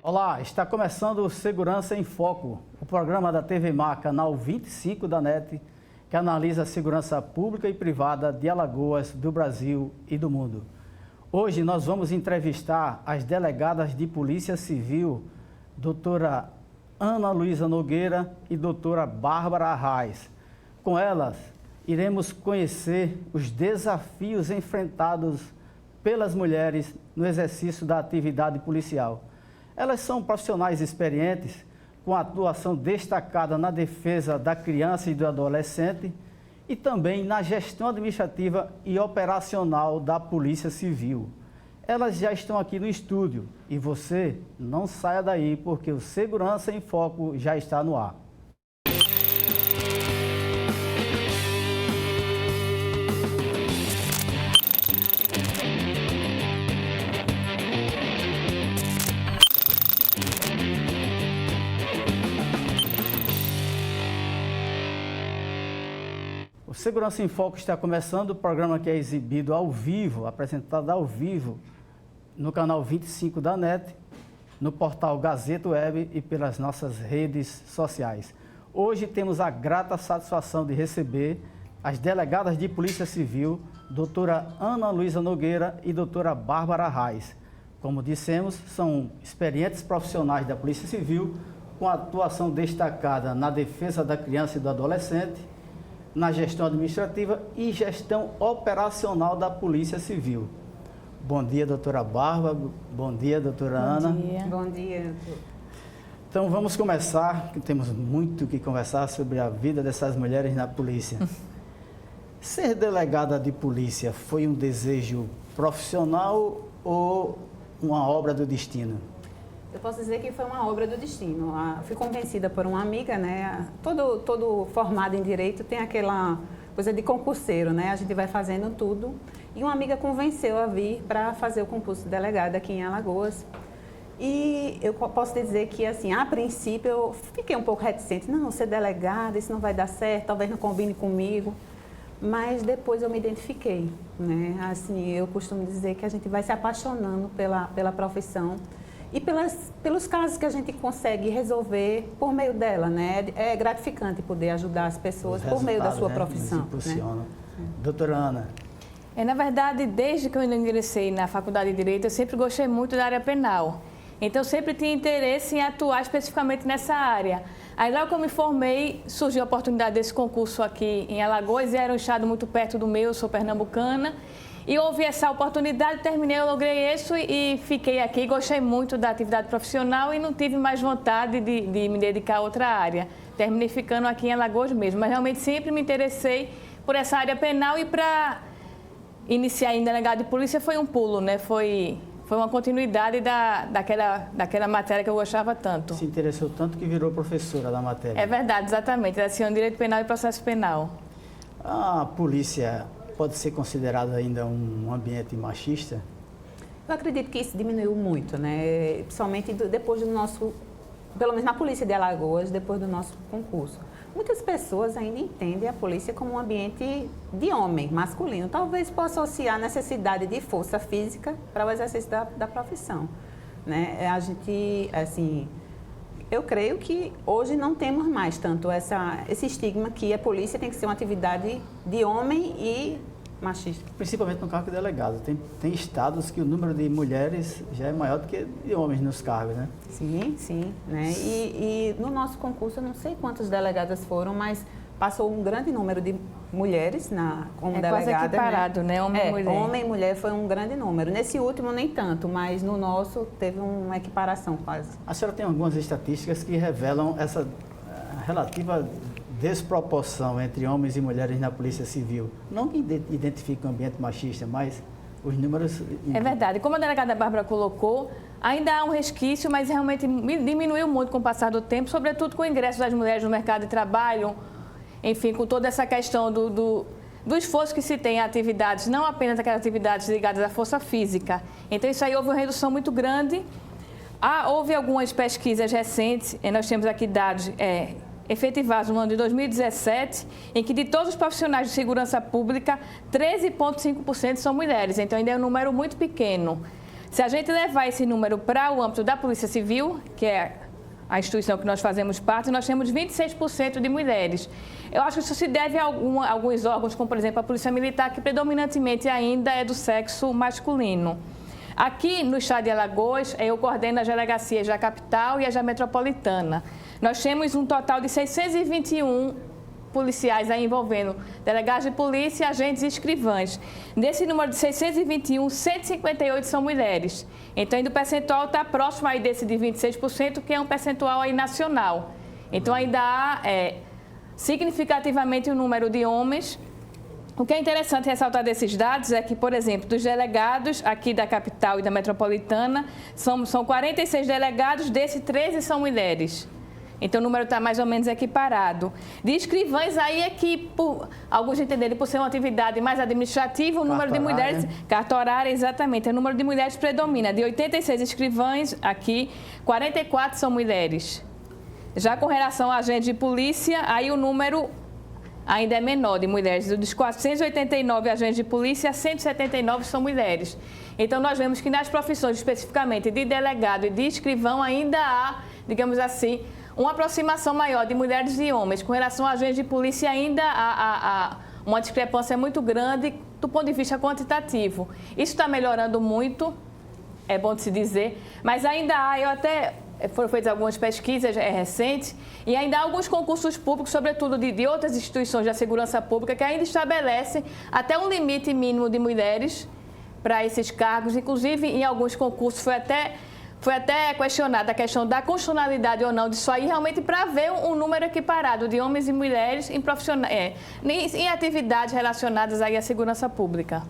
Olá, está começando o Segurança em Foco, o programa da TV Mar, canal 25 da NET, que analisa a segurança pública e privada de Alagoas, do Brasil e do mundo. Hoje nós vamos entrevistar as delegadas de Polícia Civil, doutora Ana Luísa Nogueira e doutora Bárbara Arraes. Com elas, iremos conhecer os desafios enfrentados pelas mulheres no exercício da atividade policial. Elas são profissionais experientes, com atuação destacada na defesa da criança e do adolescente e também na gestão administrativa e operacional da Polícia Civil. Elas já estão aqui no estúdio e você não saia daí porque o Segurança em Foco já está no ar. O Segurança em Foco está começando, o programa que é exibido ao vivo, apresentado ao vivo, no canal 25 da NET, no portal Gazeta Web e pelas nossas redes sociais. Hoje temos a grata satisfação de receber as delegadas de Polícia Civil, doutora Ana Luísa Nogueira e doutora Bárbara Arraes. Como dissemos, são experientes profissionais da Polícia Civil, com atuação destacada na defesa da criança e do adolescente, na gestão administrativa e gestão operacional da Polícia Civil. Bom dia, doutora Bárbara. Bom dia, doutora Ana. Bom dia. Bom dia. Então vamos começar, que temos muito o que conversar sobre a vida dessas mulheres na polícia. Ser delegada de polícia foi um desejo profissional ou uma obra do destino? Eu posso dizer que foi uma obra do destino. Fui convencida por uma amiga, né? Todo formado em direito tem aquela coisa de concurseiro, né? A gente vai fazendo tudo. E uma amiga convenceu a vir para fazer o concurso de delegada aqui em Alagoas. E eu posso dizer que, assim, a princípio eu fiquei um pouco reticente. Não, ser delegada, isso não vai dar certo, talvez não combine comigo. Mas depois eu me identifiquei, né? Assim, eu costumo dizer que a gente vai se apaixonando pela profissão. E pelos casos que a gente consegue resolver por meio dela, né? É gratificante poder ajudar as pessoas por meio da sua profissão. Né? Doutora Ana. Na verdade, desde que eu ingressei na Faculdade de Direito, eu sempre gostei muito da área penal. Então, eu sempre tinha interesse em atuar especificamente nessa área. Aí, logo que eu me formei, surgiu a oportunidade desse concurso aqui em Alagoas, e era um estado muito perto do meu, eu sou pernambucana. E houve essa oportunidade, terminei, eu logrei isso e fiquei aqui. Gostei muito da atividade profissional e não tive mais vontade de me dedicar a outra área. Terminei ficando aqui em Alagoas mesmo, mas realmente sempre me interessei por essa área penal e para iniciar em delegado de polícia foi um pulo, né? Foi uma continuidade daquela matéria que eu gostava tanto. Se interessou tanto que virou professora da matéria. É verdade, exatamente. Era assim, Direito Penal e Processo Penal. A polícia pode ser considerado ainda um ambiente machista? Eu acredito que isso diminuiu muito, né? Principalmente depois do nosso, pelo menos na Polícia de Alagoas, depois do nosso concurso. Muitas pessoas ainda entendem a polícia como um ambiente de homem, masculino. Talvez por associar a necessidade de força física para o exercício da profissão, né? A gente, assim, eu creio que hoje não temos mais tanto esse estigma que a polícia tem que ser uma atividade de homem e machista. Principalmente no cargo de delegado. Tem estados que o número de mulheres já é maior do que de homens nos cargos, né? Sim, sim. Né? E no nosso concurso, eu não sei quantas delegadas foram, mas passou um grande número de mulheres como delegada. Quase equiparado, né? Homem e mulher. Homem e mulher foi um grande número. Nesse último, nem tanto, mas no nosso teve uma equiparação quase. A senhora tem algumas estatísticas que revelam essa relativa desproporção entre homens e mulheres na Polícia Civil. Não que identifique um ambiente machista, mas os números... É verdade. Como a delegada Bárbara colocou, ainda há um resquício, mas realmente diminuiu muito com o passar do tempo, sobretudo com o ingresso das mulheres no mercado de trabalho, enfim, com toda essa questão do esforço que se tem em atividades, não apenas aquelas atividades ligadas à força física. Então, isso aí houve uma redução muito grande. Houve algumas pesquisas recentes, nós temos aqui dados efetivados no ano de 2017, em que de todos os profissionais de segurança pública, 13,5% são mulheres, então ainda é um número muito pequeno. Se a gente levar esse número para o âmbito da Polícia Civil, que é a instituição que nós fazemos parte, nós temos 26% de mulheres. Eu acho que isso se deve a alguns órgãos, como por exemplo a Polícia Militar, que predominantemente ainda é do sexo masculino. Aqui no estado de Alagoas, eu coordeno as delegacias da capital e as da metropolitana. Nós temos um total de 621 policiais aí envolvendo delegados de polícia, agentes e escrivãs. Desse número de 621, 158 são mulheres. Então, ainda o percentual está próximo aí desse de 26%, que é um percentual aí nacional. Então, ainda há significativamente o número de homens. O que é interessante ressaltar desses dados é que, por exemplo, dos delegados aqui da capital e da metropolitana, são 46 delegados, desses 13 são mulheres. Então, o número está mais ou menos equiparado. De escrivães, aí é que, por alguns entenderem, por ser uma atividade mais administrativa, o número de mulheres... Carta horária, exatamente. O número de mulheres predomina. De 86 escrivães aqui, 44 são mulheres. Já com relação a agentes de polícia, aí o número ainda é menor de mulheres. Dos 489 agentes de polícia, 179 são mulheres. Então, nós vemos que nas profissões, especificamente de delegado e de escrivão, ainda há, digamos assim, uma aproximação maior de mulheres e homens. Com relação a agentes de polícia, ainda há uma discrepância muito grande do ponto de vista quantitativo. Isso está melhorando muito, é bom de se dizer, mas ainda há, foram feitas algumas pesquisas recentes, e ainda há alguns concursos públicos, sobretudo de outras instituições da segurança pública, que ainda estabelecem até um limite mínimo de mulheres para esses cargos. Inclusive, em alguns concursos foi até questionada a questão da constitucionalidade ou não disso aí, realmente para ver um número equiparado de homens e mulheres em atividades relacionadas aí à segurança pública.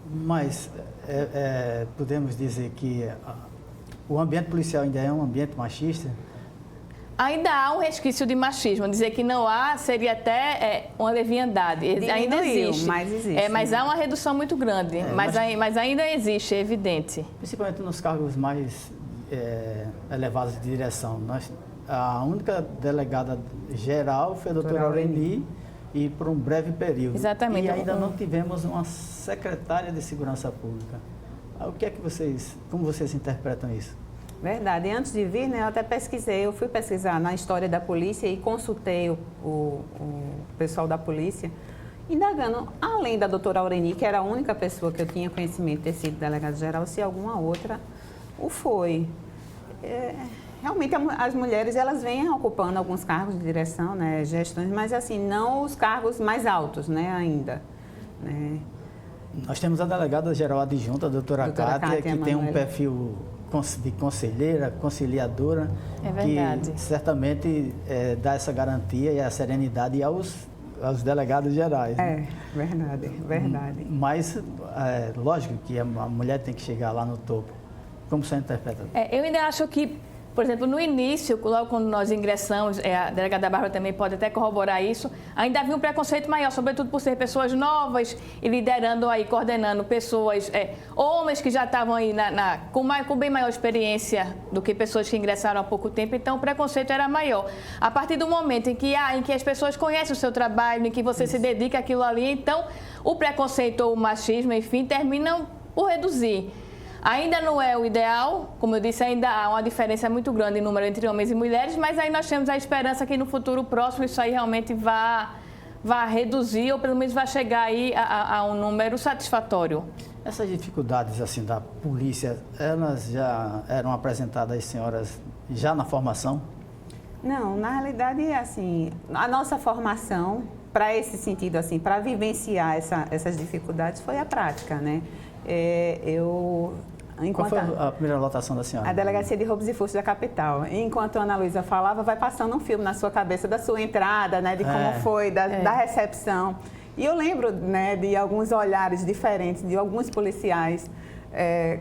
Mas podemos dizer que o ambiente policial ainda é um ambiente machista? Ainda há um resquício de machismo. Dizer que não há seria até uma leviandade. Ainda existe. Mas existe. Mas há uma redução muito grande. Mas ainda existe, é evidente. Principalmente nos cargos mais elevados de direção. A única delegada geral foi a doutora Aureni, e por um breve período. Exatamente. E ainda não tivemos uma secretária de segurança pública. O que é que como vocês interpretam isso? Verdade. E antes de vir, né, eu até eu fui pesquisar na história da polícia e consultei o pessoal da polícia, indagando, além da doutora Aureni, que era a única pessoa que eu tinha conhecimento de ter sido delegado-geral, se alguma outra o foi. Realmente, as mulheres, elas vêm ocupando alguns cargos de direção, né, gestões, mas assim, não os cargos mais altos, né, ainda. Né. Nós temos a delegada-geral adjunta, a doutora Cátia, que tem um perfil de conselheira, conciliadora, que certamente dá essa garantia e a serenidade aos delegados gerais. Né? Verdade. Mas, lógico que a mulher tem que chegar lá no topo. Como você interpreta? Eu ainda acho que, por exemplo, no início, logo quando nós ingressamos, a delegada Bárbara também pode até corroborar isso, ainda havia um preconceito maior, sobretudo por ser pessoas novas e liderando aí, coordenando pessoas, homens que já estavam aí com bem maior experiência do que pessoas que ingressaram há pouco tempo, então o preconceito era maior. A partir do momento em que as pessoas conhecem o seu trabalho, em que você se dedica àquilo ali, então o preconceito ou o machismo, enfim, terminam por reduzir. Ainda não é o ideal, como eu disse, ainda há uma diferença muito grande em número entre homens e mulheres, mas aí nós temos a esperança que no futuro próximo isso aí realmente vá reduzir, ou pelo menos vai chegar aí a um número satisfatório. Essas dificuldades assim da polícia, elas já eram apresentadas às senhoras já na formação? Não, na realidade, assim, a nossa formação, para esse sentido, assim, para vivenciar essas dificuldades, foi a prática, né? Qual foi a primeira lotação da senhora? A Delegacia de Roubos e Furtos da capital. Enquanto a Ana Luísa falava, vai passando um filme na sua cabeça da sua entrada, né, de como foi, da recepção. E eu lembro, né, de alguns olhares diferentes, de alguns policiais,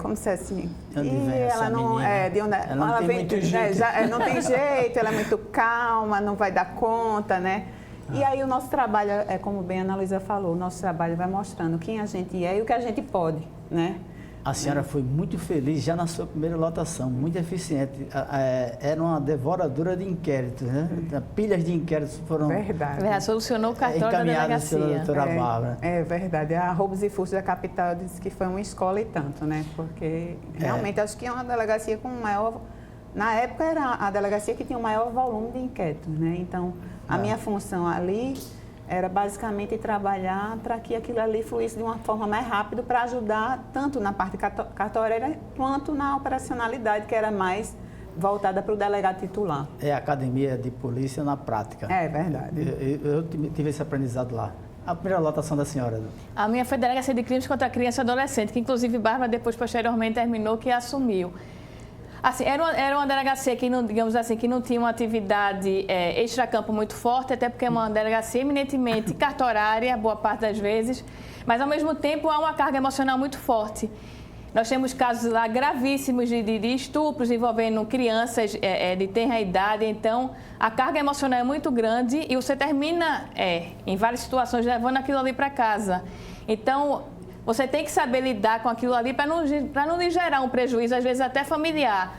como se assim... De onde vem essa menina? Ela não tem muito jeito. Não tem jeito, ela é muito calma, não vai dar conta, né? E aí o nosso trabalho, como bem a Ana Luísa falou, o nosso trabalho vai mostrando quem a gente é e o que a gente pode, né? A senhora foi muito feliz já na sua primeira lotação, muito eficiente. Era uma devoradora de inquéritos, né? Pilhas de inquéritos foram solucionou o cartório da delegacia. Pela doutora Bárbara. É verdade. A Roubos e Furtos da Capital disse que foi uma escola e tanto, né? Porque realmente acho que é uma delegacia com maior... Na época era a delegacia que tinha o maior volume de inquéritos, né? Então, a minha função ali era basicamente trabalhar para que aquilo ali fluísse de uma forma mais rápida para ajudar tanto na parte cartorária quanto na operacionalidade, que era mais voltada para o delegado titular. É a academia de polícia na prática. É verdade. Eu tive esse aprendizado lá. A primeira lotação da senhora? A minha foi delegacia de crimes contra criança e adolescente, que inclusive Bárbara depois, posteriormente, terminou, que assumiu. Assim, era uma delegacia que não, digamos assim, que não tinha uma atividade extracampo muito forte, até porque é uma delegacia eminentemente cartorária, boa parte das vezes, mas ao mesmo tempo há uma carga emocional muito forte. Nós temos casos lá gravíssimos de estupros envolvendo crianças de tenra idade, então a carga emocional é muito grande e você termina, em várias situações, levando aquilo ali para casa. Então, você tem que saber lidar com aquilo ali para não lhe gerar um prejuízo, às vezes até familiar.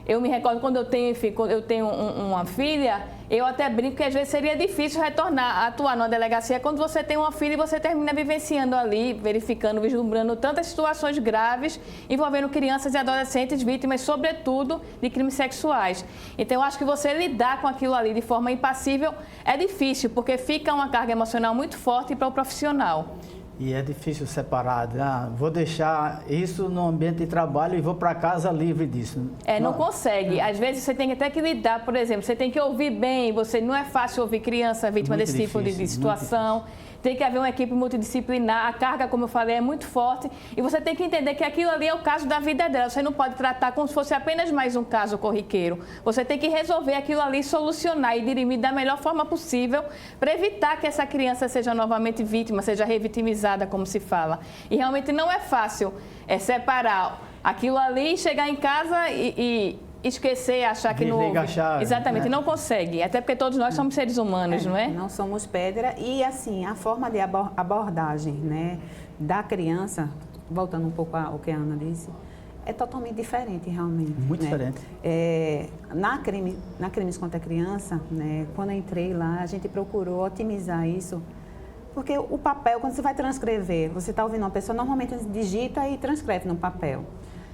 Eu me recordo quando eu tenho uma filha, eu até brinco que às vezes seria difícil retornar a atuar numa delegacia quando você tem uma filha e você termina vivenciando ali, verificando, vislumbrando tantas situações graves envolvendo crianças e adolescentes vítimas, sobretudo, de crimes sexuais. Então, eu acho que você lidar com aquilo ali de forma impassível é difícil, porque fica uma carga emocional muito forte para o profissional. E é difícil separar, vou deixar isso no ambiente de trabalho e vou para casa livre disso. Não consegue. Às vezes você tem até que lidar, por exemplo, você tem que ouvir bem, não é fácil ouvir criança vítima desse tipo de situação. Tem que haver uma equipe multidisciplinar, a carga, como eu falei, é muito forte e você tem que entender que aquilo ali é o caso da vida dela. Você não pode tratar como se fosse apenas mais um caso corriqueiro. Você tem que resolver aquilo ali, solucionar e dirimir da melhor forma possível para evitar que essa criança seja novamente vítima, seja revitimizada, como se fala. E realmente não é fácil separar aquilo ali, chegar em casa e esquecer, achar que não houve. Exatamente, não consegue. Até porque todos nós somos seres humanos, não é? Não somos pedra. E, assim, a forma de abordagem, né, da criança, voltando um pouco ao que a Ana disse, é totalmente diferente, realmente. Muito diferente. Na Crimes contra a Criança, né, quando eu entrei lá, a gente procurou otimizar isso. Porque o papel, quando você vai transcrever, você está ouvindo uma pessoa, normalmente digita e transcreve no papel.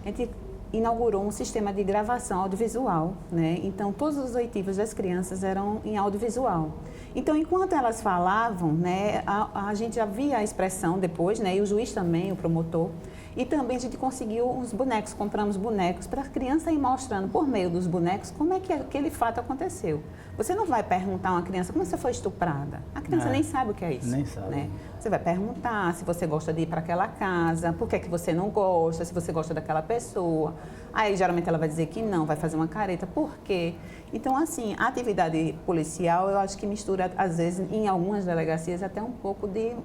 A gente inaugurou um sistema de gravação audiovisual, né? Então, todos os oitivos das crianças eram em audiovisual. Então, enquanto elas falavam, né, a gente já via a expressão depois, né, e o juiz também, o promotor, e também a gente conseguiu uns bonecos, compramos bonecos para a criança ir mostrando por meio dos bonecos como é que aquele fato aconteceu. Você não vai perguntar a uma criança como você foi estuprada. A criança nem sabe o que é isso. Nem sabe. Né? Você vai perguntar se você gosta de ir para aquela casa, por que é que você não gosta, se você gosta daquela pessoa. Aí, geralmente, ela vai dizer que não, vai fazer uma careta. Por quê? Então, assim, a atividade policial, eu acho que mistura, às vezes, em algumas delegacias, até um pouco de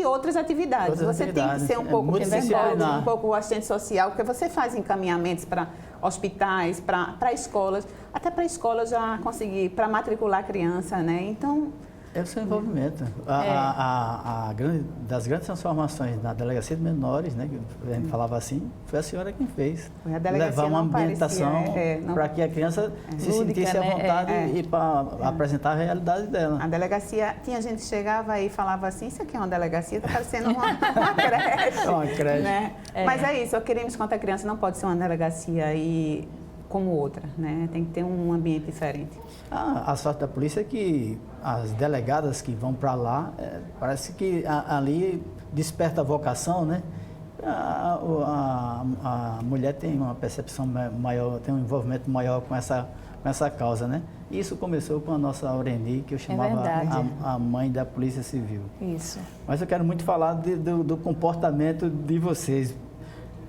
outras atividades. Você tem que ser um pouco psicólogo, um pouco assistente social, porque você faz encaminhamentos para hospitais, para escolas, até para escolas já conseguir, para matricular a criança, né? Então... É o seu envolvimento. Das grandes transformações na Delegacia de Menores, né, que a gente falava assim, foi a senhora quem fez. A delegacia levar uma ambientação para que a criança se sentisse à vontade e para apresentar a realidade dela. A delegacia, tinha gente que chegava e falava assim, isso aqui é uma delegacia, está parecendo uma creche. Uma creche. Né? Mas é isso, o Crimes contra a Criança não pode ser uma delegacia como outra, né? Tem que ter um ambiente diferente. A sorte da polícia é que as delegadas que vão para lá, parece que ali desperta a vocação, né? A mulher tem uma percepção maior, tem um envolvimento maior com essa causa, né? Isso começou com a nossa Aureni, que eu chamava a mãe da Polícia Civil. Isso. Mas eu quero muito falar do comportamento de vocês.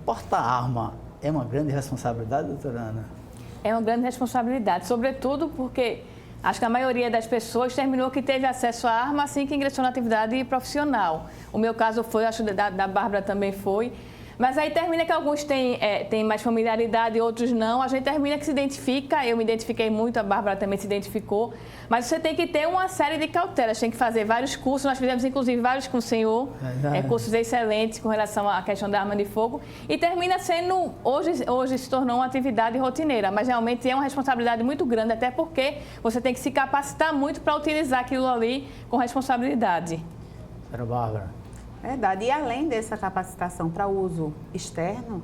Porta-arma é uma grande responsabilidade, doutora Ana? É uma grande responsabilidade, sobretudo porque acho que a maioria das pessoas terminou que teve acesso à arma assim que ingressou na atividade profissional. O meu caso foi, acho que da Bárbara também foi, Mas aí termina que alguns têm mais familiaridade e outros não. A gente termina que se identifica, eu me identifiquei muito, a Bárbara também se identificou. Mas você tem que ter uma série de cautelas, tem que fazer vários cursos. Nós fizemos, inclusive, vários com o senhor, cursos excelentes com relação à questão da arma de fogo. E termina sendo, hoje se tornou uma atividade rotineira, mas realmente é uma responsabilidade muito grande, até porque você tem que se capacitar muito para utilizar aquilo ali com responsabilidade. Era Bárbara. Verdade. E além dessa capacitação para uso externo,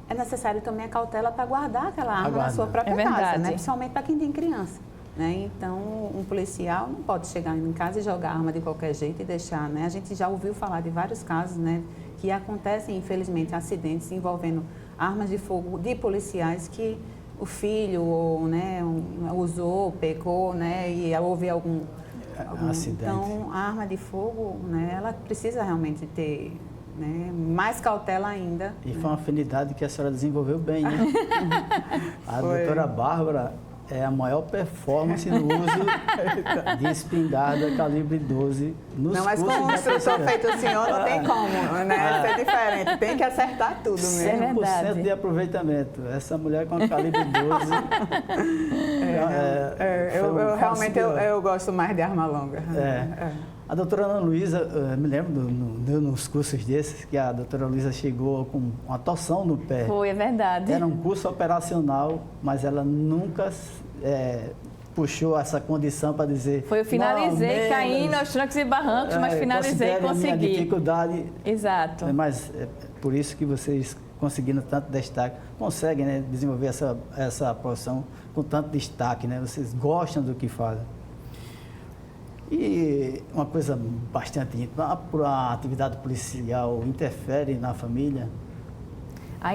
é necessário também a cautela para guardar aquela arma na sua própria casa, né? Principalmente para quem tem criança. Né? Então, um policial não pode chegar em casa e jogar a arma de qualquer jeito e deixar. Né? A gente já ouviu falar de vários casos, né, que acontecem, infelizmente, acidentes envolvendo armas de fogo de policiais que o filho né, usou, pegou, né, e houve algum acidente. Então, a arma de fogo, né, ela precisa realmente ter, né, mais cautela ainda. E foi uma afinidade que a senhora desenvolveu bem, né? A doutora Bárbara é a maior performance no uso de espingarda calibre 12 nos Não, mas com um instrutor feito o senhor não tem como, né? Isso é diferente, tem que acertar tudo mesmo. 100% de aproveitamento. Essa mulher com a calibre 12... eu realmente eu gosto mais de arma longa. A doutora Ana Luísa, me lembro nos cursos desses, que a doutora Luísa chegou com uma torção no pé. Foi, é verdade. Era um curso operacional, mas ela nunca puxou essa condição para dizer... Foi, eu finalizei caindo aos trancos e barrancos, mas finalizei e consegui. A minha dificuldade. Exato. Mas é por isso que vocês, conseguindo tanto destaque, conseguem, né, desenvolver essa profissão com tanto destaque, né? Vocês gostam do que fazem. E uma coisa bastante íntima, a atividade policial interfere na família?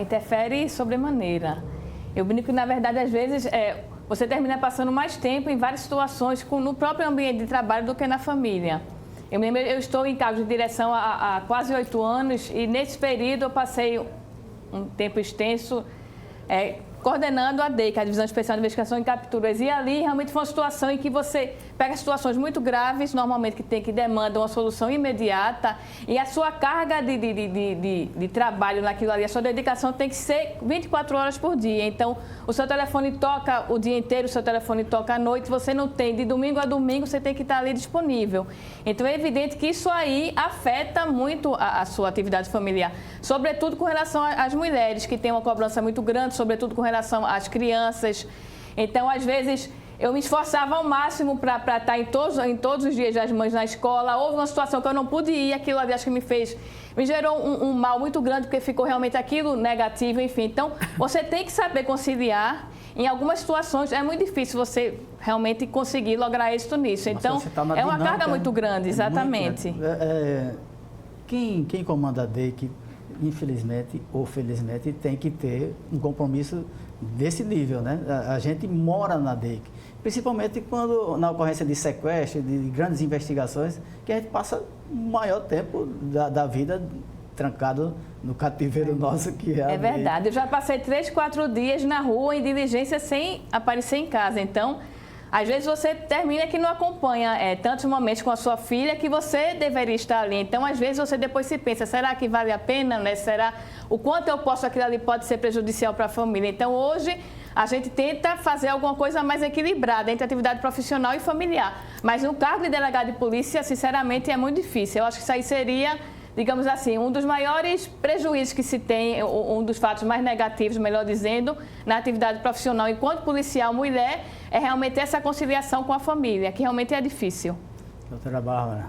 Interfere sobremaneira. Eu brinco que, na verdade, às vezes, você termina passando mais tempo em várias situações no próprio ambiente de trabalho do que na família. Eu estou em cargo de direção há quase 8 anos e, nesse período, eu passei um tempo extenso coordenando a DEIC, a Divisão Especial de Investigação em Capturas. E ali realmente foi uma situação em que você pega situações muito graves, normalmente que demandam uma solução imediata, e a sua carga de trabalho naquilo ali, a sua dedicação tem que ser 24 horas por dia. Então, o seu telefone toca o dia inteiro, o seu telefone toca à noite, você não tem, de domingo a domingo, você tem que estar ali disponível. Então, é evidente que isso aí afeta muito a sua atividade familiar, sobretudo com relação às mulheres, que têm uma cobrança muito grande, sobretudo com relação às crianças. Então, às vezes, eu me esforçava ao máximo para estar em todos os dias das mães na escola. Houve uma situação que eu não pude ir, aquilo ali acho que me gerou um mal muito grande, porque ficou realmente aquilo negativo, enfim. Então, você tem que saber conciliar. Em algumas situações é muito difícil você realmente conseguir lograr êxito nisso. Então, é uma carga muito grande, exatamente. Quem comanda a DEIC, infelizmente ou felizmente, tem que ter um compromisso desse nível, né? A gente mora na DEIC, principalmente quando na ocorrência de sequestro, de grandes investigações, que a gente passa o maior tempo da vida trancado no cativeiro nosso, que é a DEIC. É verdade, eu já passei 3, 4 dias na rua em diligência sem aparecer em casa, então... Às vezes você termina que não acompanha tantos momentos com a sua filha que você deveria estar ali. Então, às vezes você depois se pensa, será que vale a pena, né? Será o quanto eu posso, aquilo ali pode ser prejudicial para a família. Então, hoje a gente tenta fazer alguma coisa mais equilibrada entre atividade profissional e familiar. Mas no cargo de delegado de polícia, sinceramente, é muito difícil. Eu acho que isso aí seria, digamos assim, um dos maiores prejuízos que se tem, um dos fatos mais negativos, melhor dizendo, na atividade profissional enquanto policial mulher, é realmente essa conciliação com a família, que realmente é difícil. Doutora Bárbara.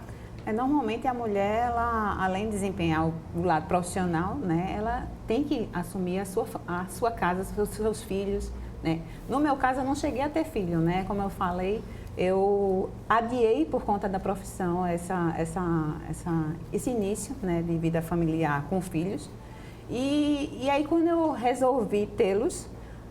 Normalmente a mulher, ela, além de desempenhar o lado profissional, né, ela tem que assumir a sua casa, os seus filhos, né? No meu caso, eu não cheguei a ter filho, né? Como eu falei, eu adiei por conta da profissão esse início, né, de vida familiar com filhos. E aí, quando eu resolvi tê-los,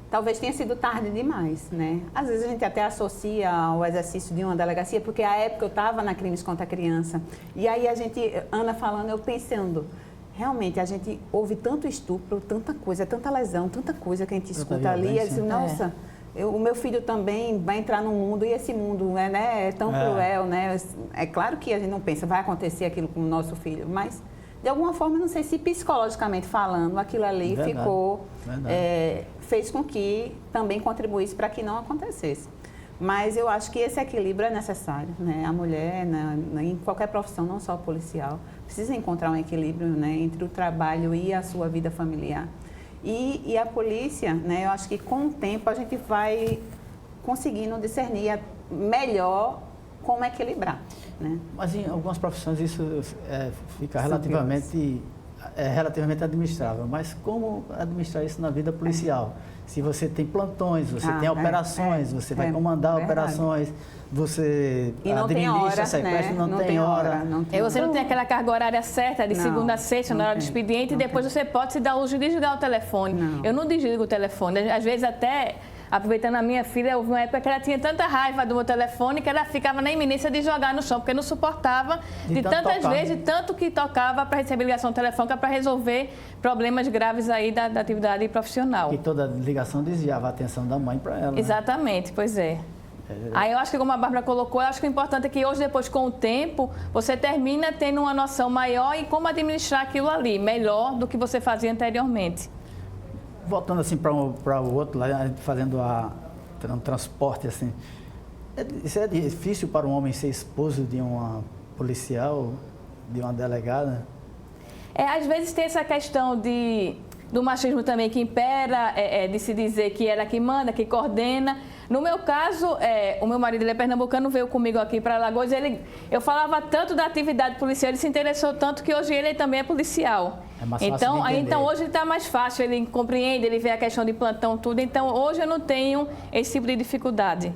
talvez tenha sido tarde demais, né? Às vezes a gente até associa ao exercício de uma delegacia, porque à época eu estava na crimes contra a criança. E aí a gente, Ana falando, eu pensando, realmente a gente ouve tanto estupro, tanta coisa, tanta lesão, tanta coisa que a gente escuta ali. E eu disse, nossa... O meu filho também vai entrar num mundo, e esse mundo é tão cruel, né? É claro que a gente não pensa, vai acontecer aquilo com o nosso filho, mas de alguma forma, não sei se psicologicamente falando, aquilo ali ficou, fez com que também contribuísse para que não acontecesse. Mas eu acho que esse equilíbrio é necessário, né? A mulher, em qualquer profissão, não só policial, precisa encontrar um equilíbrio, né, entre o trabalho e a sua vida familiar. E a polícia, né, eu acho que com o tempo a gente vai conseguindo discernir melhor como equilibrar, né? Mas em algumas profissões isso fica relativamente administrável. Mas como administrar isso na vida policial? Se você tem plantões, você tem operações, você vai comandar operações, você administra sequestro, né? não tem hora. Você não tem aquela carga horária certa de segunda a sexta, na hora do expediente, e depois você pode se dar uso de desligar o telefone. Eu não desligo o telefone, às vezes até... Aproveitando a minha filha, houve uma época que ela tinha tanta raiva do meu telefone que ela ficava na iminência de jogar no chão, porque não suportava de tantas vezes, tanto que tocava para receber ligação telefônica para resolver problemas graves aí da atividade profissional. E toda ligação desviava a atenção da mãe para ela, né? Exatamente, pois é. Aí eu acho que, como a Bárbara colocou, eu acho que o importante é que hoje, depois, com o tempo, você termina tendo uma noção maior em como administrar aquilo ali, melhor do que você fazia anteriormente. Voltando assim para o outro, lá, fazendo um transporte assim, isso é difícil para um homem ser esposo de uma policial, de uma delegada? Às vezes tem essa questão do machismo também que impera, de se dizer que ela que manda, que coordena. No meu caso, o meu marido, ele é pernambucano, veio comigo aqui para Alagoas, eu falava tanto da atividade policial, ele se interessou tanto que hoje ele também é policial. É mais fácil de entender. Então hoje está mais fácil, ele compreende, ele vê a questão de plantão, tudo. Então hoje eu não tenho esse tipo de dificuldade,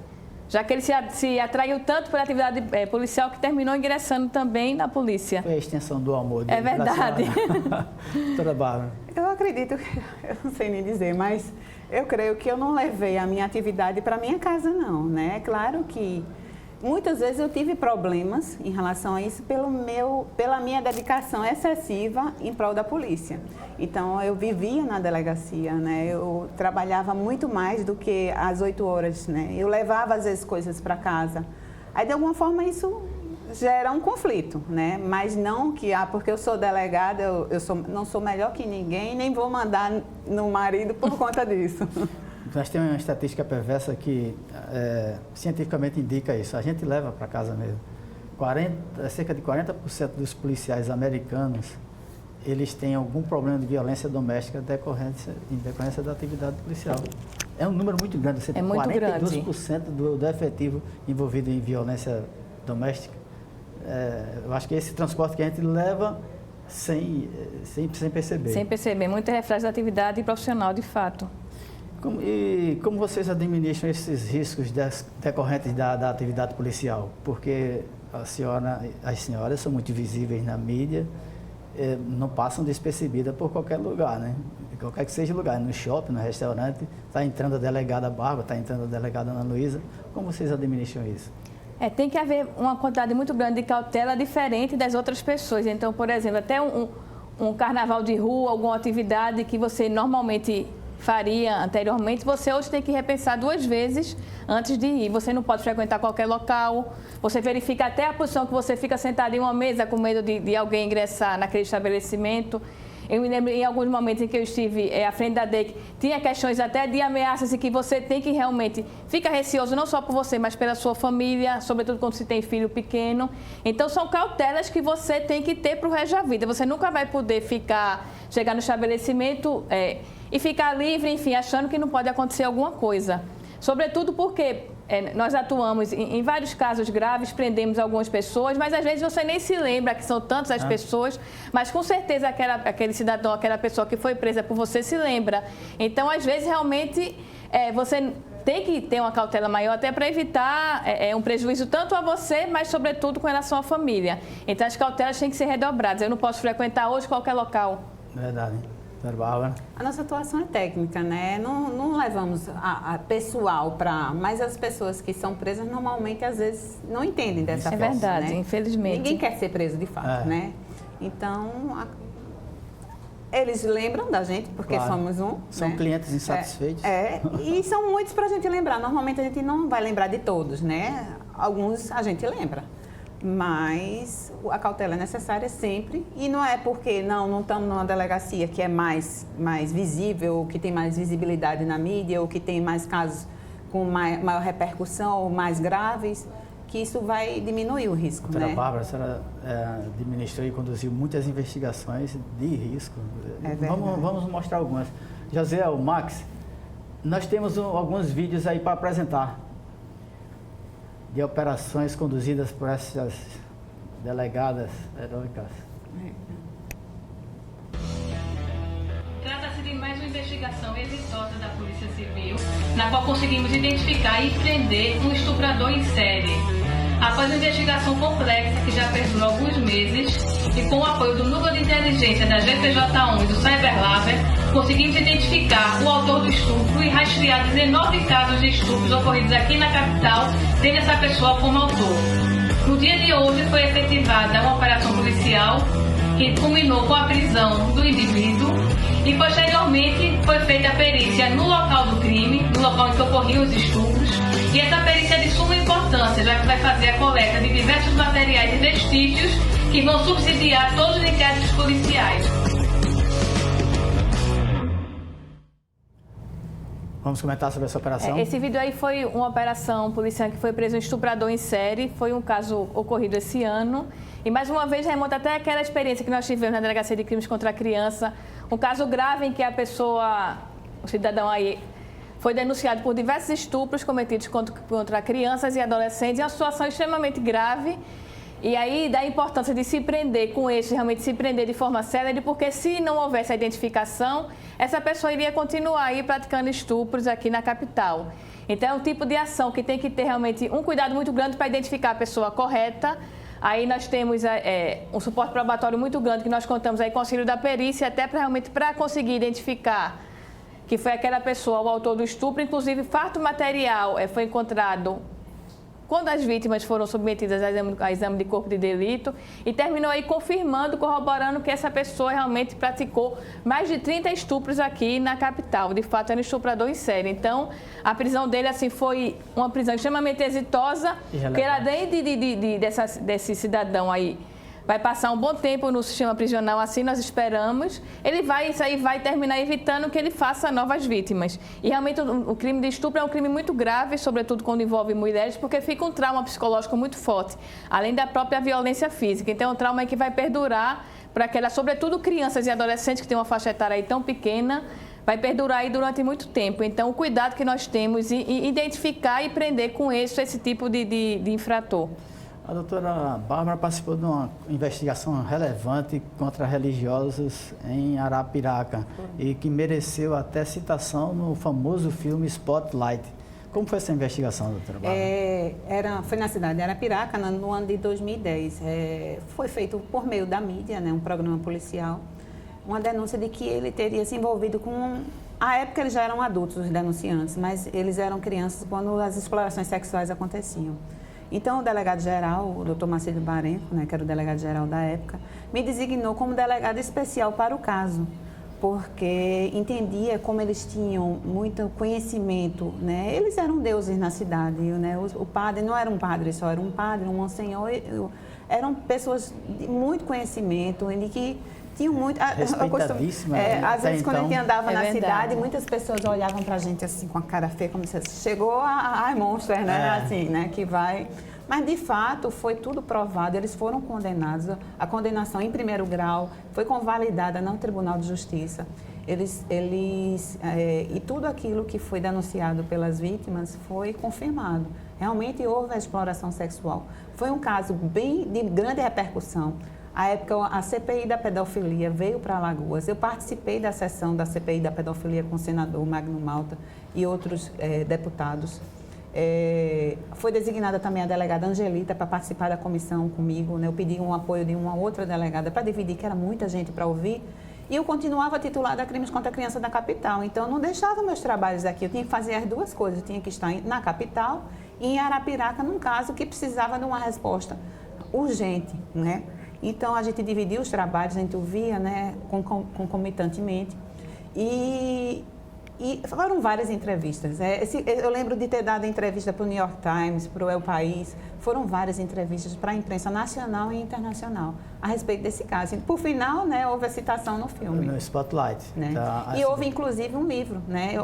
já que ele se atraiu tanto pela atividade policial que terminou ingressando também na polícia. Foi a extensão do amor dele. É verdade. Doutora Bárbara. Eu acredito, eu não sei nem dizer, mas eu creio que eu não levei a minha atividade para minha casa, não, né? É claro que muitas vezes eu tive problemas em relação a isso pela minha dedicação excessiva em prol da polícia. Então, eu vivia na delegacia, né? Eu trabalhava muito mais do que as 8 horas, né? Eu levava, às vezes, coisas para casa. Aí, de alguma forma, isso gera um conflito, né? Mas não que, porque eu sou delegada, não sou melhor que ninguém, nem vou mandar no marido por conta disso. Nós temos uma estatística perversa que cientificamente indica isso. A gente leva para casa mesmo. Cerca de 40% dos policiais americanos, eles têm algum problema de violência doméstica em decorrência da atividade policial. É um número muito grande. Você tem 42% do efetivo envolvido em violência doméstica. Eu acho que esse transporte que a gente leva sem perceber. Sem perceber. Muito reflexo da atividade profissional, de fato. Como vocês administram esses riscos decorrentes da atividade policial? Porque as senhoras são muito visíveis na mídia, não passam despercebidas por qualquer lugar, né? Qualquer que seja o lugar, no shopping, no restaurante, está entrando a delegada Bárbara, está entrando a delegada Ana Luísa. Como vocês administram isso? Tem que haver uma quantidade muito grande de cautela diferente das outras pessoas. Então, por exemplo, até um carnaval de rua, alguma atividade que você normalmente faria anteriormente, você hoje tem que repensar 2 vezes antes de ir. Você não pode frequentar qualquer local, você verifica até a posição que você fica sentado em uma mesa com medo de alguém ingressar naquele estabelecimento. Eu me lembro em alguns momentos em que eu estive à frente da DEIC, tinha questões até de ameaças e que você tem que realmente ficar receoso, não só por você, mas pela sua família, sobretudo quando se tem filho pequeno. Então, são cautelas que você tem que ter para o resto da vida. Você nunca vai poder chegar no estabelecimento e ficar livre, enfim, achando que não pode acontecer alguma coisa. Sobretudo porque nós atuamos em vários casos graves, prendemos algumas pessoas, mas às vezes você nem se lembra que são tantas as pessoas, mas com certeza aquele cidadão, aquela pessoa que foi presa por você se lembra. Então, às vezes, realmente, você tem que ter uma cautela maior até para evitar um prejuízo tanto a você, mas sobretudo com relação à família. Então, as cautelas têm que ser redobradas. Eu não posso frequentar hoje qualquer local. Verdade. Bárbara. A nossa atuação é técnica, né? Não levamos a pessoal para... Mas as pessoas que são presas, normalmente, às vezes, não entendem dessa forma. É verdade, né? Infelizmente. Ninguém quer ser preso, de fato, né? Então, eles lembram da gente, porque somos São clientes insatisfeitos. E são muitos para a gente lembrar. Normalmente, a gente não vai lembrar de todos, né? Alguns a gente lembra. Mas a cautela é necessária sempre, e não é porque não estamos numa delegacia que é mais visível, ou que tem mais visibilidade na mídia, ou que tem mais casos com maior repercussão, ou mais graves, que isso vai diminuir o risco. Doutora Bárbara, a senhora administrou e conduziu muitas investigações de risco. Vamos mostrar algumas. José, o Max, nós temos alguns vídeos aí para apresentar de operações conduzidas por essas delegadas heróicas. Trata-se de mais uma investigação exitosa da Polícia Civil, na qual conseguimos identificar e prender um estuprador em série. Após uma investigação complexa que já perdurou alguns meses e com o apoio do Núcleo de Inteligência da GPJ1 e do Cyberlaber, conseguimos identificar o autor do estupro e rastrear 19 casos de estupros ocorridos aqui na capital, tendo essa pessoa como autor. No dia de hoje foi efetivada uma operação policial que culminou com a prisão do indivíduo e posteriormente foi feita a perícia no local do crime, no local em que ocorriam os estupros, e essa perícia é de suma importância, já que vai fazer a coleta de diversos materiais e vestígios que vão subsidiar todos os inquéritos policiais. Vamos comentar sobre essa operação? Esse vídeo aí foi uma operação policial que foi preso um estuprador em série, foi um caso ocorrido esse ano. E mais uma vez remonta até aquela experiência que nós tivemos na Delegacia de Crimes contra a Criança, um caso grave em que a pessoa, o cidadão aí, foi denunciado por diversos estupros cometidos contra crianças e adolescentes, em uma situação extremamente grave. E aí da importância de se prender com esse, realmente se prender de forma célere, porque se não houvesse a identificação, essa pessoa iria continuar aí praticando estupros aqui na capital. Então é um tipo de ação que tem que ter realmente um cuidado muito grande para identificar a pessoa correta. Aí nós temos um suporte probatório muito grande que nós contamos aí com o auxílio da perícia, até para conseguir identificar que foi aquela pessoa o autor do estupro. Inclusive, fato material foi encontrado quando as vítimas foram submetidas a exame de corpo de delito e terminou aí confirmando, corroborando que essa pessoa realmente praticou mais de 30 estupros aqui na capital. De fato, era um estuprador em série. Então, a prisão dele assim, foi uma prisão extremamente exitosa, porque além desse cidadão aí vai passar um bom tempo no sistema prisional, assim nós esperamos, isso aí vai terminar evitando que ele faça novas vítimas. E realmente o crime de estupro é um crime muito grave, sobretudo quando envolve mulheres, porque fica um trauma psicológico muito forte, além da própria violência física. Então é um trauma que vai perdurar para aquelas, sobretudo crianças e adolescentes que têm uma faixa etária aí tão pequena, vai perdurar aí durante muito tempo. Então o cuidado que nós temos em identificar e prender com esse tipo de infrator. A doutora Bárbara participou de uma investigação relevante contra religiosos em Arapiraca e que mereceu até citação no famoso filme Spotlight. Como foi essa investigação, doutora Bárbara? Foi na cidade de Arapiraca, no ano de 2010. Foi feito por meio da mídia, né, um programa policial, uma denúncia de que ele teria se envolvido com... À época eles já eram adultos, os denunciantes, mas eles eram crianças quando as explorações sexuais aconteciam. Então, o delegado-geral, o doutor Marcelo Barenco, né, que era o delegado-geral da época, me designou como delegado especial para o caso, porque entendia como eles tinham muito conhecimento, né? Eles eram deuses na cidade, né? O padre não era um padre só, era um padre, um monsenhor, eram pessoas de muito conhecimento, e que tinham muito... Respeitadíssima. Às vezes, quando a gente andava na verdade. cidade, muitas pessoas olhavam pra gente assim, com a cara feia, como se chegou a monstro, né? Assim, né? Que vai... Mas, de fato, foi tudo provado, eles foram condenados. A condenação em primeiro grau foi convalidada no Tribunal de Justiça. E tudo aquilo que foi denunciado pelas vítimas foi confirmado. Realmente houve a exploração sexual. Foi um caso bem de grande repercussão. À época, a CPI da pedofilia veio para Alagoas. Eu participei da sessão da CPI da pedofilia com o senador Magno Malta e outros deputados. Foi designada também a delegada Angelita para participar da comissão comigo, né? Eu pedi um apoio de uma outra delegada para dividir, que era muita gente para ouvir. E eu continuava titulada a Crimes contra a Criança da capital. Então, eu não deixava meus trabalhos aqui. Eu tinha que fazer as duas coisas. Eu tinha que estar na capital e em Arapiraca, num caso que precisava de uma resposta urgente, né? Então, a gente dividia os trabalhos, a gente ouvia, né, concomitantemente. E E foram várias entrevistas. Eu lembro de ter dado entrevista para o New York Times, para o El País. Foram várias entrevistas para a imprensa nacional e internacional a respeito desse caso. E, por final, né, houve a citação no filme. No Spotlight. Né? Tá, e houve, inclusive, um livro. Né?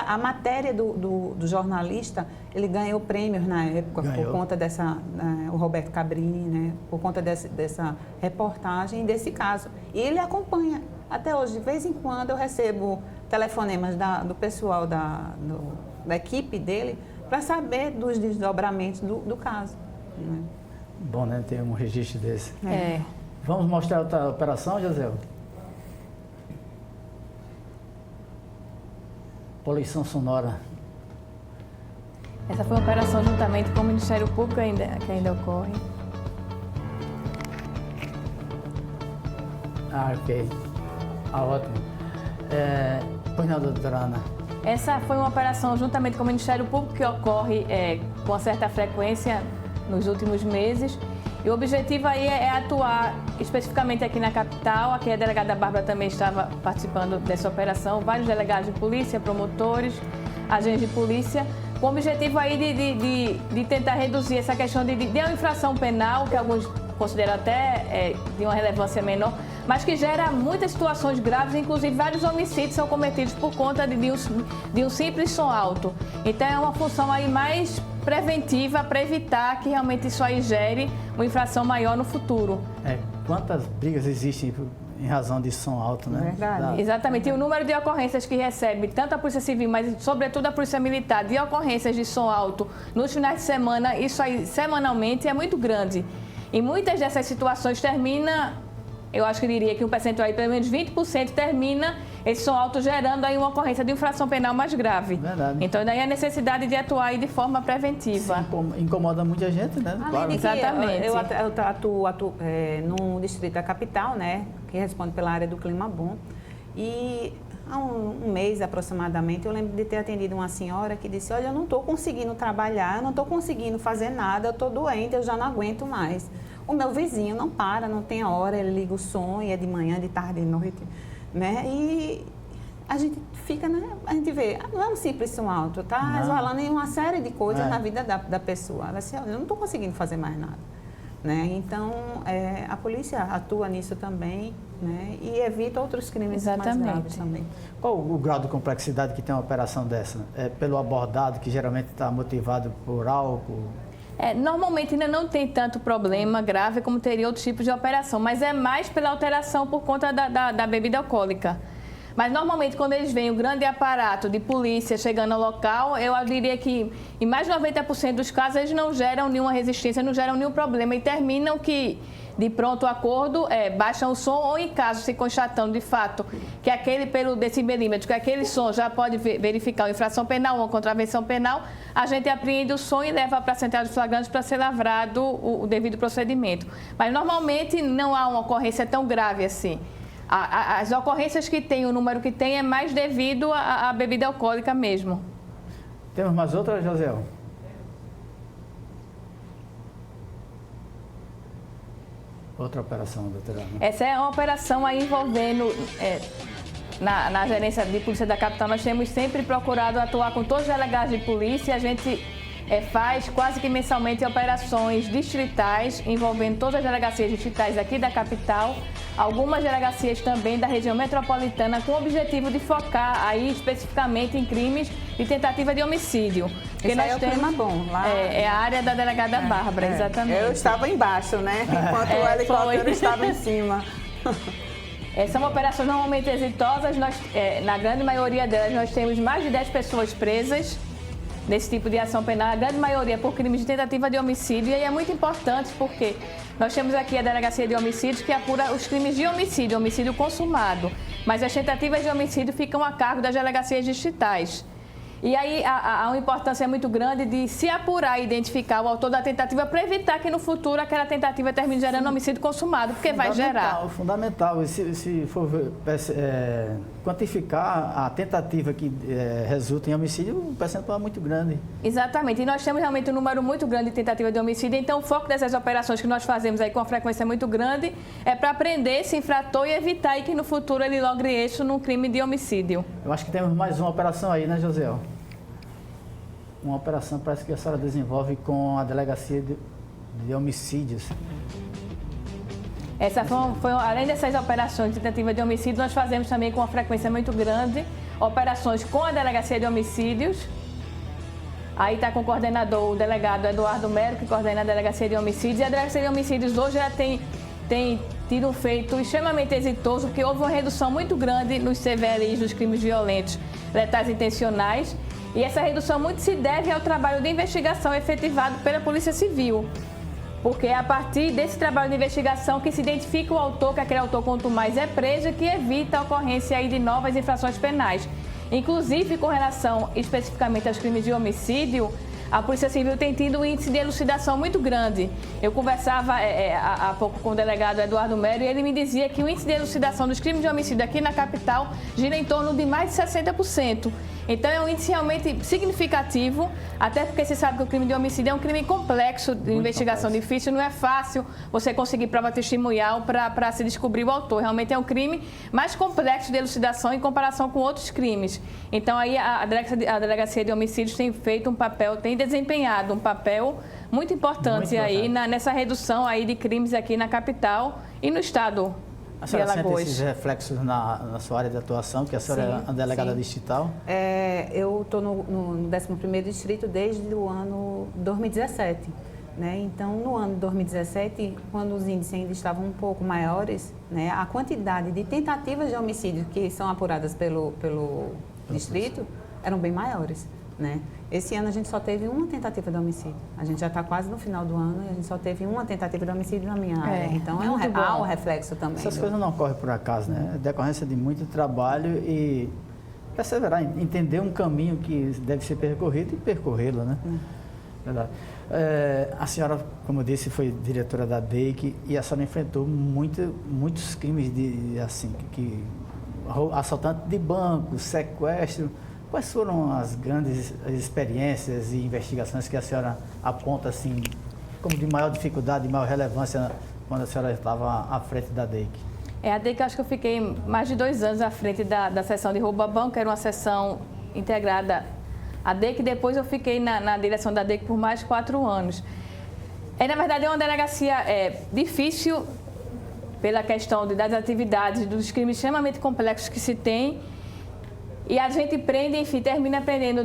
A matéria do jornalista, ele ganhou prêmios na época por conta dessa... o Roberto Cabrini, né? Por conta dessa reportagem desse caso. E ele acompanha. Até hoje, de vez em quando, eu recebo telefonemas do pessoal da equipe dele para saber dos desdobramentos do caso. Né? Bom, né? Ter um registro desse. É. Vamos mostrar outra operação, José? Poluição sonora. Essa foi uma operação juntamente com o Ministério Público que ainda ocorre. Ok. Ótimo. Pois não, doutora Ana. Essa foi uma operação juntamente com o Ministério Público que ocorre com uma certa frequência nos últimos meses. E o objetivo aí é atuar especificamente aqui na capital. Aqui a delegada Bárbara também estava participando dessa operação. Vários delegados de polícia, promotores, agentes de polícia, com o objetivo aí de tentar reduzir essa questão de uma infração penal, que alguns consideram até de uma relevância menor, mas que gera muitas situações graves, inclusive vários homicídios são cometidos por conta de um simples som alto. Então é uma função aí mais preventiva para evitar que realmente isso aí gere uma infração maior no futuro. Quantas brigas existem em razão de som alto, né? Verdade. Exatamente. E o número de ocorrências que recebe tanto a Polícia Civil, mas sobretudo a Polícia Militar, de ocorrências de som alto nos finais de semana, isso aí semanalmente é muito grande. E muitas dessas situações eu acho que diria que um percentual aí, pelo menos 20% termina esse som alto gerando aí uma ocorrência de infração penal mais grave. Verdade. Então daí a necessidade de atuar aí de forma preventiva. Incomoda muita gente, né? Claro. Exatamente. Eu atuo no distrito da capital, né? Que responde pela área do clima bom. E há um mês aproximadamente, eu lembro de ter atendido uma senhora que disse: olha, eu não estou conseguindo trabalhar, eu não estou conseguindo fazer nada, eu estou doente, eu já não aguento mais. O meu vizinho não para, não tem hora, ele liga o som e é de manhã, de tarde, de noite, né? E a gente fica, né? A gente vê, não é um simples som alto, tá resvalando em uma série de coisas na vida da pessoa. Ela disse: olha, eu não estou conseguindo fazer mais nada. Né? Então, a polícia atua nisso também, né? E evita outros crimes mais graves também. Qual o grau de complexidade que tem uma operação dessa? É pelo abordado, que geralmente está motivado por álcool? Normalmente ainda não tem tanto problema grave como teria outros tipos de operação, mas é mais pela alteração por conta da bebida alcoólica. Mas normalmente quando eles veem o grande aparato de polícia chegando ao local, eu diria que em mais de 90% dos casos eles não geram nenhuma resistência, não geram nenhum problema e terminam que, de pronto acordo, baixam o som ou em caso se constatando de fato que aquele, pelo decibelímetro, que aquele som já pode verificar uma infração penal ou uma contravenção penal, a gente apreende o som e leva para a central de flagrantes para ser lavrado o devido procedimento. Mas normalmente não há uma ocorrência tão grave assim. As ocorrências que tem, o número que tem, é mais devido à bebida alcoólica mesmo. Temos mais outra, José? Outra operação, doutora Ana. Essa é uma operação aí envolvendo, na gerência de polícia da capital, nós temos sempre procurado atuar com todos os delegados de polícia. A gente faz quase que mensalmente operações distritais, envolvendo todas as delegacias distritais aqui da capital, algumas delegacias também da região metropolitana, com o objetivo de focar aí especificamente em crimes de tentativa de homicídio. Porque nós temos clima bom lá. É a área da delegada Bárbara, exatamente. Eu estava embaixo, né? Enquanto o helicóptero estava em cima. São operações normalmente exitosas. Na grande maioria delas, nós temos mais de 10 pessoas presas nesse tipo de ação penal, a grande maioria por crimes de tentativa de homicídio. E aí é muito importante porque nós temos aqui a Delegacia de Homicídios que apura os crimes de homicídio consumado. Mas as tentativas de homicídio ficam a cargo das delegacias distritais. E aí há uma importância muito grande de se apurar e identificar o autor da tentativa para evitar que no futuro aquela tentativa termine gerando homicídio consumado, porque vai gerar. Fundamental. Se for quantificar a tentativa que resulta em homicídio, o percentual é muito grande. Exatamente, e nós temos realmente um número muito grande de tentativa de homicídio, então o foco dessas operações que nós fazemos aí com uma frequência muito grande é para prender esse infrator e evitar que no futuro ele logre êxito num crime de homicídio. Eu acho que temos mais uma operação aí, né, José? Uma operação parece que a senhora desenvolve com a Delegacia de Homicídios. Essa foi, além dessas operações de tentativa de homicídio, nós fazemos também com uma frequência muito grande operações com a Delegacia de Homicídios. Aí está com o coordenador, o delegado Eduardo Mero, que coordena a Delegacia de Homicídios. E a Delegacia de Homicídios hoje já tem tido um feito extremamente exitoso, porque houve uma redução muito grande nos CVLIs, dos crimes violentos, letais intencionais. E essa redução muito se deve ao trabalho de investigação efetivado pela Polícia Civil. Porque é a partir desse trabalho de investigação que se identifica o autor, que aquele autor quanto mais é preso, que evita a ocorrência aí de novas infrações penais. Inclusive, com relação especificamente aos crimes de homicídio, a Polícia Civil tem tido um índice de elucidação muito grande. Eu conversava há pouco com o delegado Eduardo Mero e ele me dizia que o índice de elucidação dos crimes de homicídio aqui na capital gira em torno de mais de 60%. Então é um índice realmente significativo, até porque você sabe que o crime de homicídio é um crime complexo, de investigação difícil, não é fácil você conseguir prova testemunhal para se descobrir o autor. Realmente é um crime mais complexo de elucidação em comparação com outros crimes. Então aí a Delegacia de Homicídios tem feito um papel, tem desempenhado um papel muito importante aí nessa redução aí de crimes aqui na capital e no estado. A senhora sente esses reflexos na sua área de atuação, que a senhora é a delegada distrital? Eu estou no 11º Distrito desde o ano 2017. Né? Então, no ano 2017, quando os índices ainda estavam um pouco maiores, né, a quantidade de tentativas de homicídio que são apuradas pelo distrito eram bem maiores. Né? Esse ano a gente só teve uma tentativa de homicídio. A gente já está quase no final do ano e a gente só teve uma tentativa de homicídio na minha área. Então há um reflexo também. Essas coisas não ocorrem por acaso, né? É decorrência de muito trabalho e perseverar, entender um caminho que deve ser percorrido e percorrê-lo, né? Verdade. A senhora, como eu disse, foi diretora da DEIC e a senhora enfrentou muitos crimes assaltante de banco, sequestro. Quais foram as grandes experiências e investigações que a senhora aponta assim, como de maior dificuldade, de maior relevância quando a senhora estava à frente da DEIC? A DEIC, acho que eu fiquei mais de 2 anos à frente da seção de roubo a banco, era uma seção integrada à DEIC, depois eu fiquei na direção da DEIC por mais de 4 anos. Na verdade, é uma delegacia difícil pela questão das atividades, dos crimes extremamente complexos que se tem. E a gente prende, enfim, termina prendendo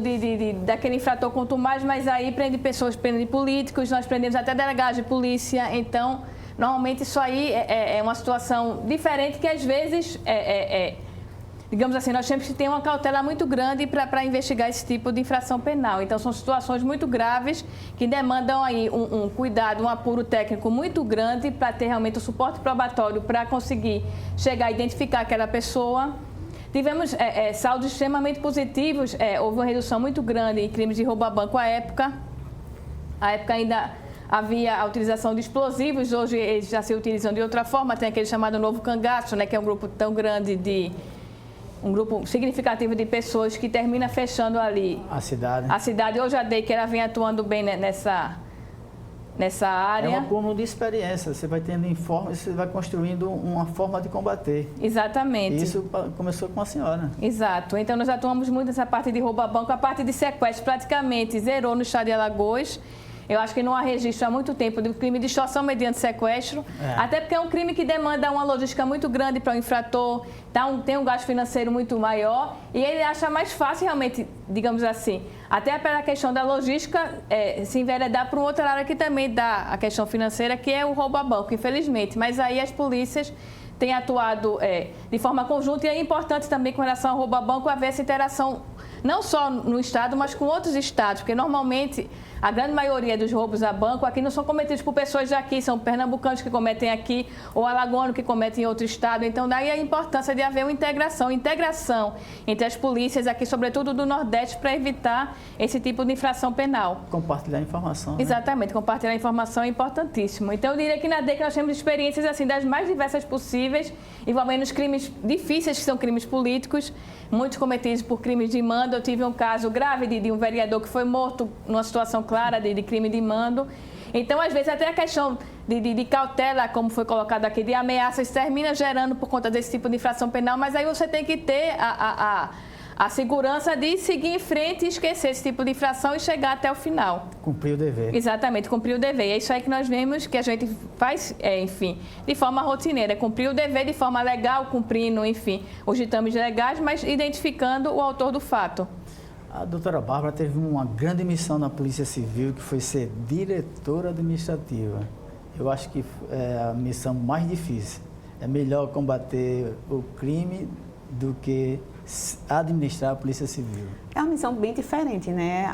daquele infrator quanto mais, mas aí prende pessoas, prende políticos, nós prendemos até delegados de polícia. Então, normalmente isso aí é uma situação diferente que às vezes, digamos assim, nós temos que ter uma cautela muito grande para investigar esse tipo de infração penal. Então, são situações muito graves que demandam aí um cuidado, um apuro técnico muito grande para ter realmente o suporte probatório para conseguir chegar a identificar aquela pessoa. Tivemos saldos extremamente positivos, houve uma redução muito grande em crimes de roubo a banco à época. À época ainda havia a utilização de explosivos, hoje eles já se utilizam de outra forma, tem aquele chamado novo cangaço, né, que é um grupo tão grande um grupo significativo de pessoas que termina fechando ali a cidade. A cidade, hoje a DEIC, ela vem atuando bem nessa área. É um acúmulo de experiência, você vai tendo você vai construindo uma forma de combater. Exatamente. E isso começou com a senhora. Exato. Então nós atuamos muito nessa parte de roubo a banco, a parte de sequestro praticamente zerou no estado de Alagoas. Eu acho que não há registro há muito tempo do crime de extorsão mediante sequestro, até porque é um crime que demanda uma logística muito grande para o infrator, tem um gasto financeiro muito maior e ele acha mais fácil realmente, digamos assim, até pela questão da logística, se enveredar para uma outra área que também dá a questão financeira, que é o roubo a banco, infelizmente. Mas aí as polícias têm atuado de forma conjunta e é importante também com relação ao roubo a banco haver essa interação não só no estado, mas com outros estados, porque normalmente a grande maioria dos roubos a banco aqui não são cometidos por pessoas daqui, são pernambucanos que cometem aqui ou alagoanos que cometem em outro estado. Então, daí a importância de haver uma integração entre as polícias aqui, sobretudo do Nordeste, para evitar esse tipo de infração penal. Compartilhar informação. Exatamente, compartilhar informação é importantíssimo. Então, eu diria que na DEIC nós temos experiências assim das mais diversas possíveis, envolvendo os crimes difíceis, que são crimes políticos, muitos cometidos por crimes de mando. Eu tive um caso grave de um vereador que foi morto numa situação clara de crime de mando. Então, às vezes, até a questão de cautela, como foi colocado aqui, de ameaças, termina gerando por conta desse tipo de infração penal, mas aí você tem que ter a segurança de seguir em frente e esquecer esse tipo de infração e chegar até o final. Cumprir o dever. Exatamente, cumprir o dever. É isso aí que nós vemos que a gente faz, enfim, de forma rotineira. Cumprir o dever de forma legal, cumprindo, enfim, os ditames legais, mas identificando o autor do fato. A doutora Bárbara teve uma grande missão na Polícia Civil, que foi ser diretora administrativa. Eu acho que é a missão mais difícil. É melhor combater o crime do que administrar a Polícia Civil. É uma missão bem diferente, né?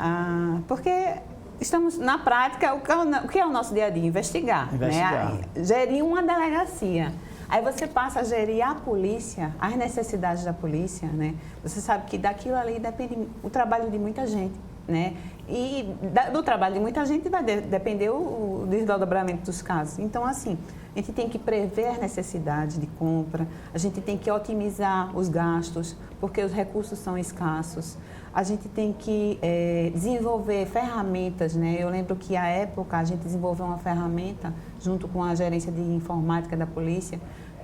Porque estamos, na prática, o que é o nosso dia a dia? Investigar. Né? Gerir uma delegacia. Aí você passa a gerir a polícia, as necessidades da polícia, né? Você sabe que daquilo ali depende o trabalho de muita gente, né? E do trabalho de muita gente vai depender o desdobramento dos casos. Então, assim, a gente tem que prever as necessidades de compra, a gente tem que otimizar os gastos, porque os recursos são escassos. A gente tem que desenvolver ferramentas, né? Eu lembro que, à época, a gente desenvolveu uma ferramenta, junto com a gerência de informática da polícia,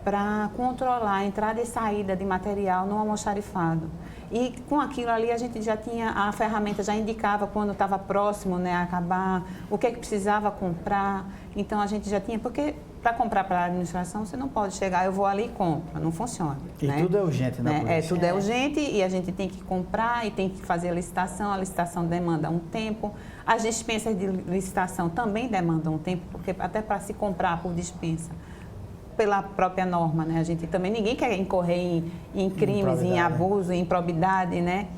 para controlar a entrada e saída de material no almoxarifado. E com aquilo ali a gente já tinha, a ferramenta já indicava quando estava próximo, né, a acabar, o que é que precisava comprar. Então a gente já tinha, porque para comprar para a administração você não pode chegar, eu vou ali e compro, não funciona. E né? tudo é urgente na polícia. Tudo é urgente e a gente tem que comprar e tem que fazer a licitação demanda um tempo. As dispensas de licitação também demandam um tempo, porque até para se comprar por dispensa, pela própria norma, né? A gente também, ninguém quer incorrer em crimes, em abuso, em improbidade, né?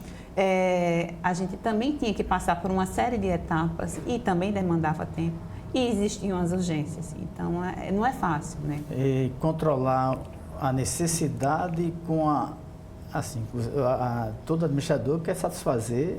A gente também tinha que passar por uma série de etapas e também demandava tempo. E existiam as urgências. Então, não é fácil, né? E controlar a necessidade com todo administrador quer satisfazer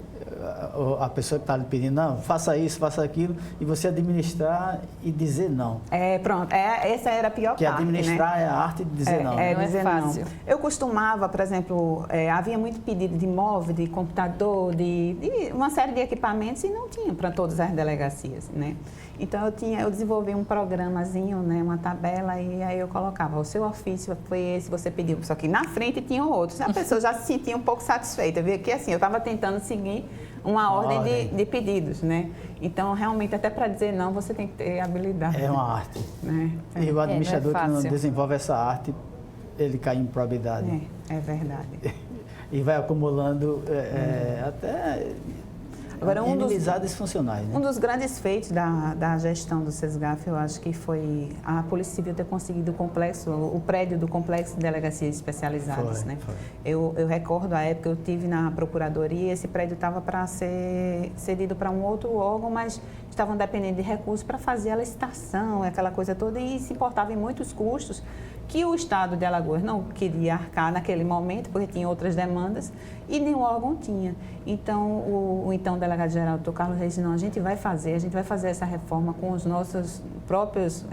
a pessoa que está lhe pedindo, não, faça isso, faça aquilo, e você administrar e dizer não. Pronto, essa era a pior parte, que administrar, né? É a arte de dizer não. Não é fácil. Não. Eu costumava, por exemplo, havia muito pedido de móvel, de computador, de uma série de equipamentos e não tinha para todas as delegacias, né? Então, eu desenvolvi um programazinho, né, uma tabela, e aí eu colocava, o seu ofício foi esse, você pediu. Só que na frente tinham outros. A pessoa já se sentia um pouco satisfeita. Via que, assim, eu estava tentando seguir uma ordem de pedidos, né? Então, realmente, até para dizer não, você tem que ter habilidade. É uma arte. Né? E o administrador que não desenvolve essa arte, ele cai em improbidade. É verdade. E vai acumulando até... Agora, inimizades funcionais, né? Um dos grandes feitos da gestão do SESGAF, eu acho que foi a Polícia Civil ter conseguido o prédio do Complexo de Delegacias Especializadas, né? Eu recordo a época, eu tive na Procuradoria, esse prédio estava para ser cedido para um outro órgão, mas estavam dependendo de recursos para fazer a licitação, aquela coisa toda, e se importava em muitos custos que o Estado de Alagoas não queria arcar naquele momento, porque tinha outras demandas, e nenhum órgão tinha. Então, o então delegado-geral, doutor Carlos Reis, não, a gente vai fazer essa reforma com os nossos próprios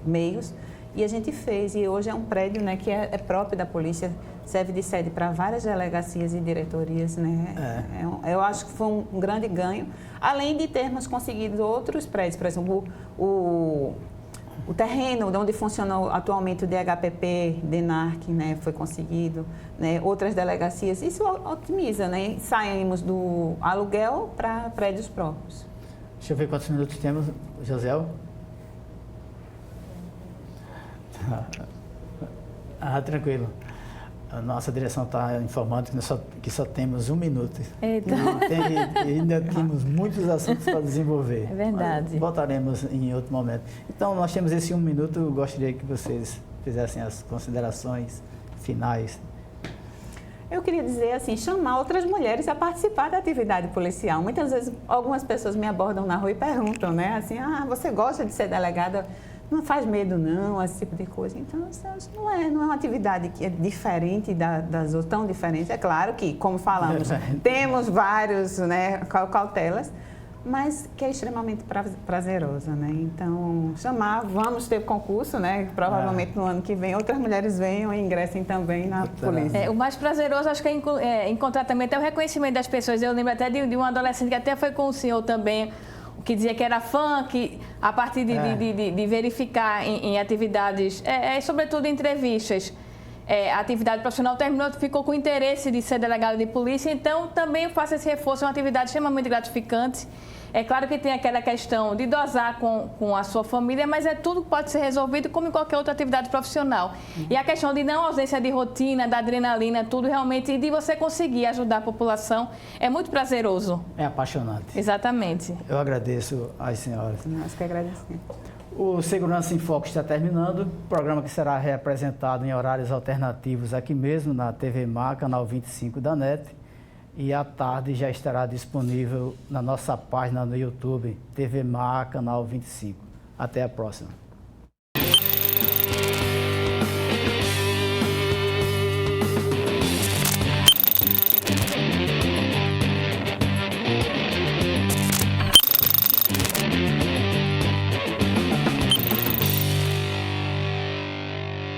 meios, e a gente fez. E hoje é um prédio, né, que é próprio da polícia, serve de sede para várias delegacias e diretorias, né? Eu acho que foi um grande ganho, além de termos conseguido outros prédios, por exemplo, o terreno onde funciona atualmente o DHPP, DENARC, né, foi conseguido, né, outras delegacias. Isso otimiza, né? Saímos do aluguel para prédios próprios. Deixa eu ver quantos minutos temos, José. Tranquilo. A nossa direção está informando que só temos 1 minuto. Eita. E ainda temos muitos assuntos para desenvolver. É verdade. Mas voltaremos em outro momento. Então, nós temos esse 1 minuto. Eu gostaria que vocês fizessem as considerações finais. Eu queria dizer assim, chamar outras mulheres a participar da atividade policial. Muitas vezes algumas pessoas me abordam na rua e perguntam, né? Assim, você gosta de ser delegada? Não faz medo não, esse tipo de coisa. Então, isso não é uma atividade que é diferente das outras, tão diferente. É claro que, como falamos, temos vários, né, cautelas, mas que é extremamente prazerosa, né? Então, vamos ter concurso, né? Provavelmente no ano que vem outras mulheres venham e ingressem também na polícia. O mais prazeroso, acho que encontrar também até o reconhecimento das pessoas. Eu lembro até de um adolescente que até foi com o senhor também, que dizia que era fã, que a partir de verificar em atividades, sobretudo em entrevistas, a atividade profissional terminou, ficou com interesse de ser delegado de polícia, então também faço esse reforço, é uma atividade extremamente gratificante. É claro que tem aquela questão de dosar com a sua família, mas tudo pode ser resolvido como em qualquer outra atividade profissional. E a questão de não ausência de rotina, da adrenalina, tudo realmente, e de você conseguir ajudar a população, é muito prazeroso. É apaixonante. Exatamente. Eu agradeço às senhoras. Nós que agradecemos. O Segurança em Foco está terminando, programa que será reapresentado em horários alternativos aqui mesmo, na TV Mar, canal 25 da NET. E à tarde já estará disponível na nossa página no YouTube, TV Mar, canal 25. Até a próxima.